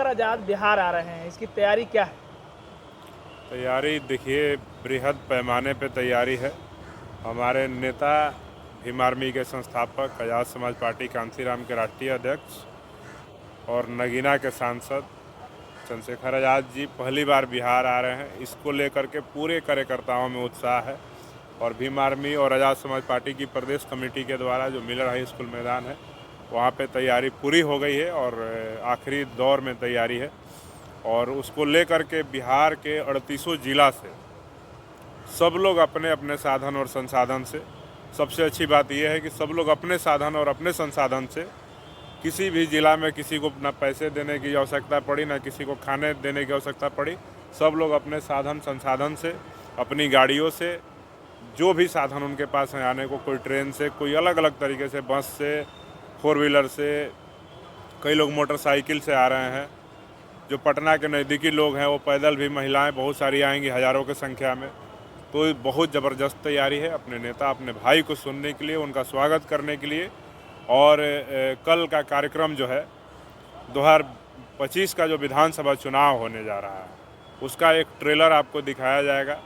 आज़ाद बिहार आ रहे हैं, इसकी तैयारी क्या है? तैयारी देखिए, बृहद पैमाने पे तैयारी है। हमारे नेता भीम आर्मी के संस्थापक, आज़ाद समाज पार्टी कांसीराम के राष्ट्रीय अध्यक्ष और नगीना के सांसद चंद्रशेखर आज़ाद जी पहली बार बिहार आ रहे हैं। इसको लेकर के पूरे कार्यकर्ताओं में उत्साह है और भीम आर्मी और आज़ाद समाज पार्टी की प्रदेश कमेटी के द्वारा जो मिलर हाई स्कूल मैदान है वहाँ पे तैयारी पूरी हो गई है और आखिरी दौर में तैयारी है। और उसको लेकर के बिहार के 38 जिला से सब लोग अपने अपने साधन और संसाधन से, सबसे अच्छी बात यह है कि सब लोग अपने साधन और अपने संसाधन से, किसी भी ज़िला में किसी को ना पैसे देने की आवश्यकता पड़ी, ना किसी को खाने देने की आवश्यकता पड़ी। सब लोग अपने साधन संसाधन से, अपनी गाड़ियों से, जो भी साधन उनके पास हैं आने को, कोई ट्रेन से, कोई अलग अलग तरीके से, बस से, 4 व्हीलर से, कई लोग मोटरसाइकिल से आ रहे हैं। जो पटना के नज़दीकी लोग हैं वो पैदल भी, महिलाएं बहुत सारी आएंगी हज़ारों की संख्या में। तो बहुत ज़बरदस्त तैयारी है अपने नेता, अपने भाई को सुनने के लिए, उनका स्वागत करने के लिए। और कल का कार्यक्रम जो है 2025 का जो विधानसभा चुनाव होने जा रहा है उसका एक ट्रेलर आपको दिखाया जाएगा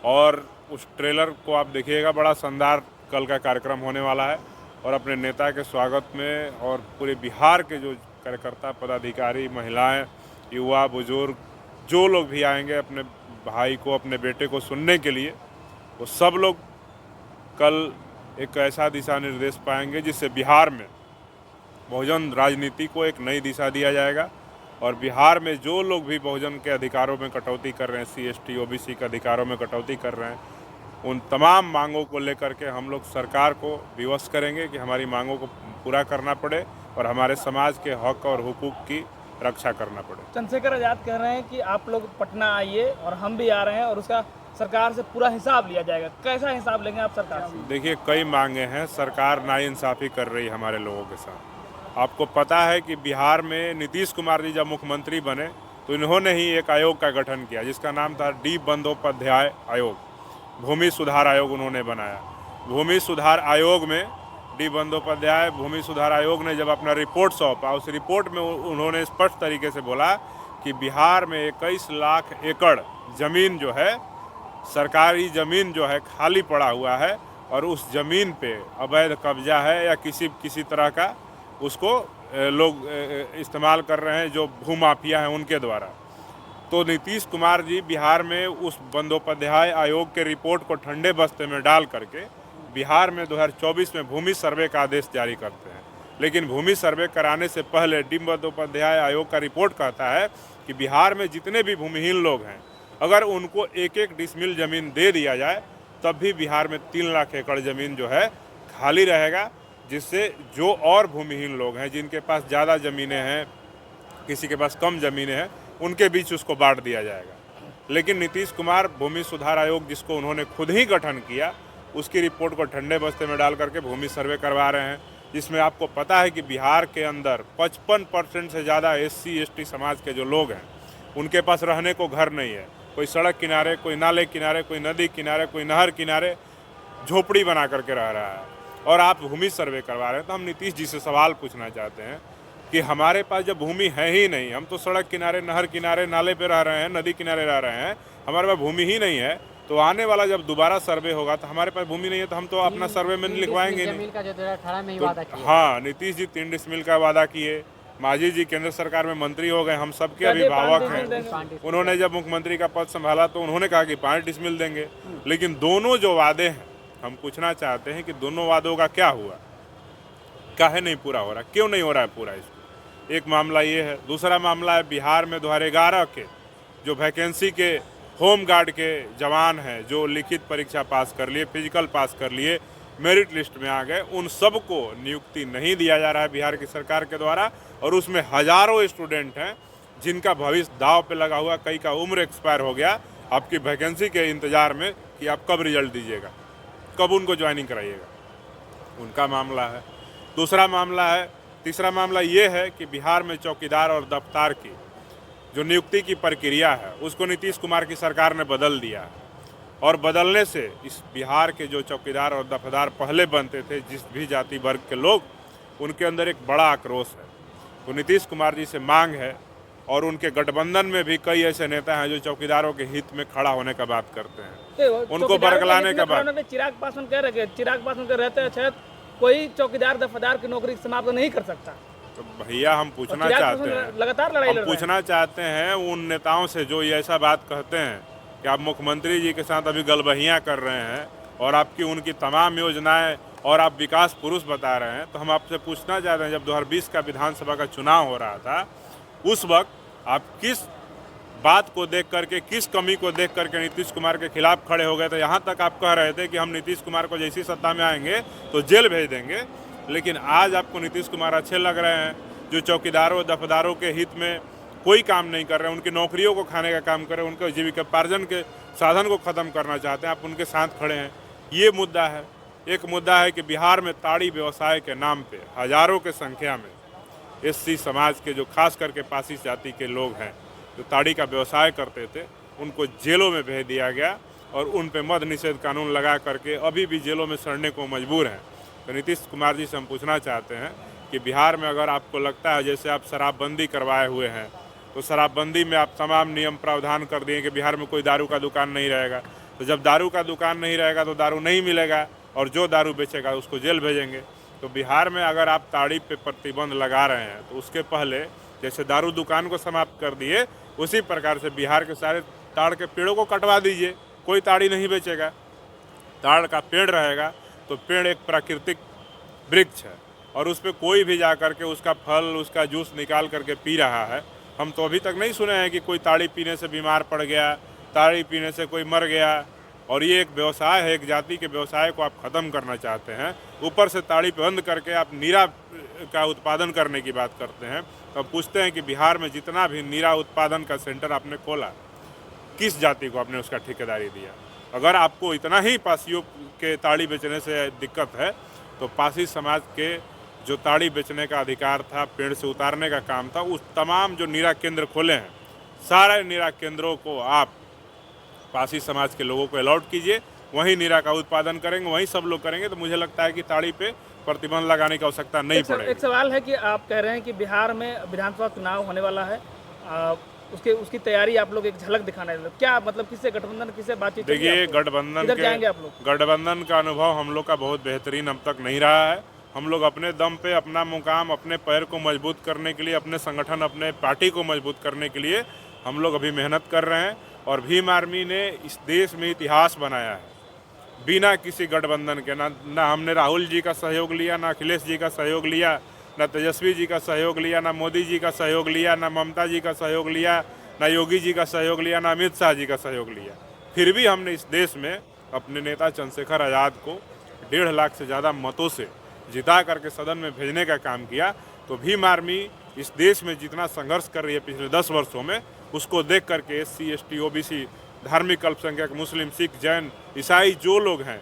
और उस ट्रेलर को आप देखिएगा। बड़ा शानदार कल का कार्यक्रम होने वाला है और अपने नेता के स्वागत में और पूरे बिहार के जो कार्यकर्ता, पदाधिकारी, महिलाएं, युवा, बुजुर्ग, जो लोग भी आएंगे अपने भाई को, अपने बेटे को सुनने के लिए, वो सब लोग कल एक ऐसा दिशा निर्देश पाएंगे जिससे बिहार में बहुजन राजनीति को एक नई दिशा दिया जाएगा। और बिहार में जो लोग भी बहुजन के अधिकारों में कटौती कर रहे हैं, SC, ST, OBC के अधिकारों में कटौती कर रहे हैं, उन तमाम मांगों को लेकर के हम लोग सरकार को विवश करेंगे कि हमारी मांगों को पूरा करना पड़े और हमारे समाज के हक और हुकूक की रक्षा करना पड़े। चंद्रशेखर आज़ाद कह रहे हैं कि आप लोग पटना आइए और हम भी आ रहे हैं और उसका सरकार से पूरा हिसाब लिया जाएगा। कैसा हिसाब लेंगे आप सरकार से? देखिए, कई मांगे हैं, सरकार नाइंसाफ़ी कर रही है हमारे लोगों के साथ। आपको पता है कि बिहार में नीतीश कुमार जी जब मुख्यमंत्री बने तो इन्होंने ही एक आयोग का गठन किया जिसका नाम था डी बंदोपाध्याय आयोग, भूमि सुधार आयोग उन्होंने बनाया। भूमि सुधार आयोग में डी बंदोपाध्याय भूमि सुधार आयोग ने जब अपना रिपोर्ट सौंपा, उस रिपोर्ट में उन्होंने स्पष्ट तरीके से बोला कि बिहार में 21 लाख एकड़ ज़मीन जो है, सरकारी ज़मीन जो है, खाली पड़ा हुआ है और उस ज़मीन पे अवैध कब्जा है या किसी तरह का उसको लोग इस्तेमाल कर रहे हैं, जो भूमाफिया हैं उनके द्वारा। तो नीतीश कुमार जी बिहार में उस बंदोपाध्याय आयोग के रिपोर्ट को ठंडे बस्ते में डाल करके बिहार में 2024 में भूमि सर्वे का आदेश जारी करते हैं। लेकिन भूमि सर्वे कराने से पहले डी बंदोपाध्याय आयोग का रिपोर्ट कहता है कि बिहार में जितने भी भूमिहीन लोग हैं, अगर उनको 1-1 डिसमिल ज़मीन दे दिया जाए तब भी बिहार में 3 लाख एकड़ ज़मीन जो है खाली रहेगा, जिससे जो और भूमिहीन लोग हैं जिनके पास ज़्यादा ज़मीनें हैं, किसी के पास कम ज़मीनें हैं, उनके बीच उसको बांट दिया जाएगा। लेकिन नीतीश कुमार भूमि सुधार आयोग, जिसको उन्होंने खुद ही गठन किया, उसकी रिपोर्ट को ठंडे बस्ते में डाल करके भूमि सर्वे करवा रहे हैं, जिसमें आपको पता है कि बिहार के अंदर 55% से ज़्यादा SC, ST समाज के जो लोग हैं उनके पास रहने को घर नहीं है। कोई सड़क किनारे, कोई नाले किनारे, कोई नदी किनारे, कोई नहर किनारे झोपड़ी बना करके रह रहा है और आप भूमि सर्वे करवा रहे हैं। तो हम नीतीश जी से सवाल पूछना चाहते हैं कि हमारे पास जब भूमि है ही नहीं, हम तो सड़क किनारे, नहर किनारे, नाले पे रह रहे हैं, नदी किनारे रह रहे हैं, हमारे पास भूमि ही नहीं है, तो आने वाला जब दोबारा सर्वे होगा तो हमारे पास भूमि नहीं है तो हम तो अपना सर्वे में लिखवाएंगे नहीं। का जो 2018 में ही वादा किया। हाँ, नीतीश जी 3 डिसमिल का वादा किए। मांझी जी केंद्र सरकार में मंत्री हो गए, हम सबके अभिभावक हैं। उन्होंने जब मुख्यमंत्री का पद संभाला तो उन्होंने कहा कि 5 डिसमिल देंगे। लेकिन दोनों जो वादे हैं, हम पूछना चाहते हैं कि दोनों वादों का क्या हुआ, काहे नहीं पूरा हो रहा, क्यों नहीं हो रहा है पूरा? इसको एक मामला ये है। दूसरा मामला है बिहार में 2011 के जो वैकेंसी के होम गार्ड के जवान हैं, जो लिखित परीक्षा पास कर लिए, फिजिकल पास कर लिए, मेरिट लिस्ट में आ गए, उन सबको नियुक्ति नहीं दिया जा रहा है बिहार की सरकार के द्वारा। और उसमें हज़ारों स्टूडेंट हैं जिनका भविष्य दाव पे लगा हुआ, कई का उम्र एक्सपायर हो गया, आपकी वैकेंसी के इंतज़ार में कि आप कब रिजल्ट दीजिएगा, कब उनको ज्वाइनिंग कराइएगा, उनका मामला है। दूसरा मामला है, तीसरा मामला ये है कि बिहार में चौकीदार और दफ्तार की जो नियुक्ति की प्रक्रिया है उसको नीतीश कुमार की सरकार ने बदल दिया है। और बदलने से इस बिहार के जो चौकीदार और दफ्तार पहले बनते थे, जिस भी जाति वर्ग के लोग, उनके अंदर एक बड़ा आक्रोश है। तो नीतीश कुमार जी से मांग है और उनके गठबंधन में भी कई ऐसे नेता हैं जो चौकीदारों के हित में खड़ा होने का बात करते हैं, उनको बरगलाने का बात। चिराग पासवान कह रहे हैं, चिराग पासवान के रहते शायद कोई चौकीदार दफादार की नौकरी समाप्त नहीं कर सकता। तो भैया हम पूछना चाहते हैं, लगातार लड़ाई हम पूछना चाहते हैं उन नेताओं से जो ये ऐसा बात कहते हैं कि आप मुख्यमंत्री जी के साथ अभी गलबहियाँ कर रहे हैं और आपकी उनकी तमाम योजनाएं और आप विकास पुरुष बता रहे हैं। तो हम आपसे पूछना चाहते हैं, जब 2020 का विधानसभा का चुनाव हो रहा था उस वक्त आप किस बात को देख करके, किस कमी को देख करके नीतीश कुमार के खिलाफ खड़े हो गए थे? यहाँ तक आप कह रहे थे कि हम नीतीश कुमार को जैसी सत्ता में आएंगे तो जेल भेज देंगे, लेकिन आज आपको नीतीश कुमार अच्छे लग रहे हैं जो चौकीदारों दफदारों के हित में कोई काम नहीं कर रहे हैं, उनकी नौकरियों को खाने का काम कर रहे हैं, उनके जीविकोपार्जन के साधन को ख़त्म करना चाहते हैं, आप उनके साथ खड़े हैं। ये मुद्दा है। एक मुद्दा है कि बिहार में ताड़ी व्यवसाय के नाम पे हजारों के संख्या में एससी समाज के जो खास करके पासी जाति के लोग हैं जो ताड़ी का व्यवसाय करते थे, उनको जेलों में भेज दिया गया और उन पे मद्य निषेध कानून लगा करके अभी भी जेलों में सड़ने को मजबूर हैं। तो नीतीश कुमार जी से हम पूछना चाहते हैं कि बिहार में अगर आपको लगता है जैसे आप शराबबंदी करवाए हुए हैं, तो शराबबंदी में आप तमाम नियम प्रावधान कर दिए कि बिहार में कोई दारू का दुकान नहीं रहेगा। तो जब दारू का दुकान नहीं रहेगा तो दारू नहीं मिलेगा और जो दारू बेचेगा उसको जेल भेजेंगे। तो बिहार में अगर आप ताड़ी पे प्रतिबंध लगा रहे हैं तो उसके पहले जैसे दारू दुकान को समाप्त कर दिए, उसी प्रकार से बिहार के सारे ताड़ के पेड़ों को कटवा दीजिए, कोई ताड़ी नहीं बेचेगा। ताड़ का पेड़ रहेगा तो पेड़ एक प्राकृतिक वृक्ष है और उस पर कोई भी जा करके उसका फल, उसका जूस निकाल करके पी रहा है। हम तो अभी तक नहीं सुने हैं कि कोई ताड़ी पीने से बीमार पड़ गया, ताड़ी पीने से कोई मर गया। और ये एक व्यवसाय है, एक जाति के व्यवसाय को आप ख़त्म करना चाहते हैं, ऊपर से ताड़ी बंद करके आप नीरा का उत्पादन करने की बात करते हैं। तो अब पूछते हैं कि बिहार में जितना भी नीरा उत्पादन का सेंटर आपने खोला, किस जाति को आपने उसका ठेकेदारी दिया? अगर आपको इतना ही पासियों के ताड़ी बेचने से दिक्कत है तो पासी समाज के जो ताड़ी बेचने का अधिकार था, पेड़ से उतारने का काम था, उस तमाम जो नीरा केंद्र खोले हैं, सारे नीरा केंद्रों को आप पासी समाज के लोगों को अलॉट कीजिए, वहीं नीरा का उत्पादन करेंगे, वहीं सब लोग करेंगे। तो मुझे लगता है कि ताड़ी पे प्रतिबंध लगाने की आवश्यकता नहीं पड़ेगी। एक सवाल है कि आप कह रहे हैं कि बिहार में विधानसभा चुनाव होने वाला है, उसकी तैयारी आप लोग एक झलक दिखाना है, क्या मतलब किससे गठबंधन, किससे बातचीत? देखिए, गठबंधन का अनुभव हम लोग का बहुत बेहतरीन अब तक नहीं रहा है। हम लोग अपने दम पे अपना मुकाम, अपने पैर को मजबूत करने के लिए, अपने संगठन, अपने पार्टी को मजबूत करने के लिए हम लोग अभी मेहनत कर रहे हैं। और भीम आर्मी ने इस देश में इतिहास बनाया है बिना किसी गठबंधन के। ना हमने राहुल जी का सहयोग लिया, ना अखिलेश जी का सहयोग लिया, ना तेजस्वी जी का सहयोग लिया, ना मोदी जी का सहयोग लिया, ना ममता जी का सहयोग लिया, ना योगी जी का सहयोग लिया, ना अमित शाह जी का सहयोग लिया। फिर भी हमने इस देश में अपने नेता चंद्रशेखर आज़ाद को 1.5 लाख से ज़्यादा मतों से जिता करके सदन में भेजने का काम किया। तो भीम आर्मी इस देश में जितना संघर्ष कर रही है पिछले 10 वर्षों में, उसको देख करके एससी, एसटी, ओबीसी, धार्मिक अल्पसंख्यक, मुस्लिम, सिख, जैन, ईसाई जो लोग हैं,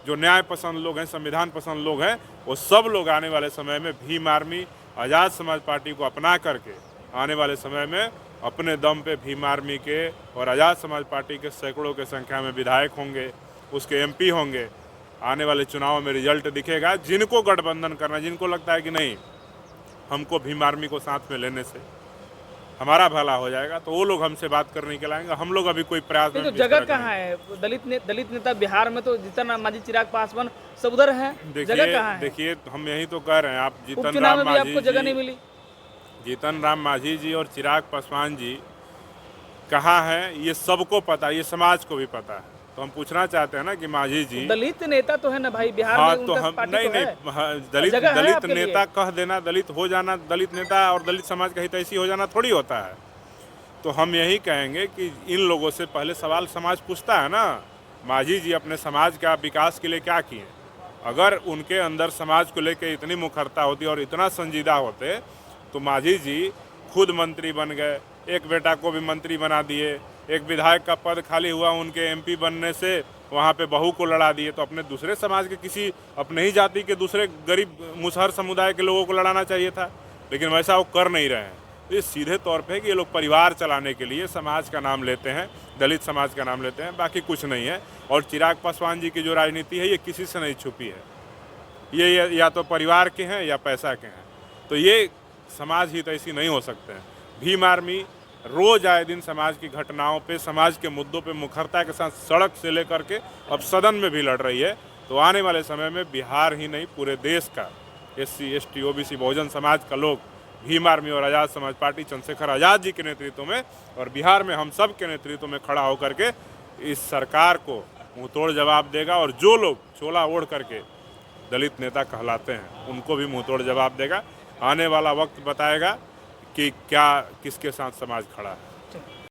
जो न्याय पसंद लोग हैं, संविधान पसंद लोग हैं, वो सब लोग आने वाले समय में भीम आर्मी, आज़ाद समाज पार्टी को अपना करके आने वाले समय में अपने दम पे भीम आर्मी के और आज़ाद समाज पार्टी के सैकड़ों के संख्या में विधायक होंगे, उसके एमपी होंगे। आने वाले चुनाव में रिजल्ट दिखेगा। जिनको गठबंधन करना, जिनको लगता है कि नहीं हमको भीम आर्मी को साथ में लेने से हमारा भला हो जाएगा, तो वो लोग हमसे बात करने के लाएंगे। हम लोग अभी कोई प्रयास नहीं। तो जगह कहाँ है? दलित नेता बिहार में तो जीतन राम मांझी, चिराग पासवान सब उधर हैं, जगह कहाँ है? देखिए, हम यही तो कह रहे हैं, आप जीतन राम मांझी जी और चिराग पासवान जी कहाँ हैं, ये सबको पता है, ये समाज को भी पता है। तो हम पूछना चाहते हैं ना कि मांझी जी दलित नेता तो है ना भाई बिहार में, तो हम नहीं दलित नेता कह देना, दलित हो जाना, दलित नेता और दलित समाज का हितैषी हो जाना थोड़ी होता है। तो हम यही कहेंगे कि इन लोगों से पहले सवाल समाज पूछता है ना, मांझी जी अपने समाज का विकास के लिए क्या किए? अगर उनके अंदर समाज को लेकर इतनी मुखरता होती और इतना संजीदा होते तो मांझी जी खुद मंत्री बन गए, एक बेटा को भी मंत्री बना दिए, एक विधायक का पद खाली हुआ, उनके एमपी बनने से वहाँ पे बहू को लड़ा दिए। तो अपने दूसरे समाज के किसी अपने ही जाति के दूसरे गरीब मुसहर समुदाय के लोगों को लड़ाना चाहिए था, लेकिन वैसा वो कर नहीं रहे हैं। तो ये सीधे तौर पे कि ये लोग परिवार चलाने के लिए समाज का नाम लेते हैं, दलित समाज का नाम लेते हैं, बाकी कुछ नहीं है। और चिराग पासवान जी की जो राजनीति है ये किसी से नहीं छुपी है, ये या तो परिवार के हैं या पैसा के हैं। तो ये समाज हित ऐसी नहीं हो सकते हैं। भीम आर्मी रोज आए दिन समाज की घटनाओं पे, समाज के मुद्दों पे मुखरता के साथ सड़क से लेकर के अब सदन में भी लड़ रही है। तो आने वाले समय में बिहार ही नहीं पूरे देश का SC ST OBC Bahujan Samaj का लोग भीम आर्मी और आज़ाद समाज पार्टी चंद्रशेखर आज़ाद जी के नेतृत्व में और बिहार में हम सब के नेतृत्व में खड़ा होकर के इस सरकार को मुंहतोड़ जवाब देगा। और जो लोग चोला ओढ़ करके दलित नेता कहलाते हैं उनको भी मुंहतोड़ जवाब देगा। आने वाला वक्त बताएगा कि क्या किसके साथ समाज खड़ा है।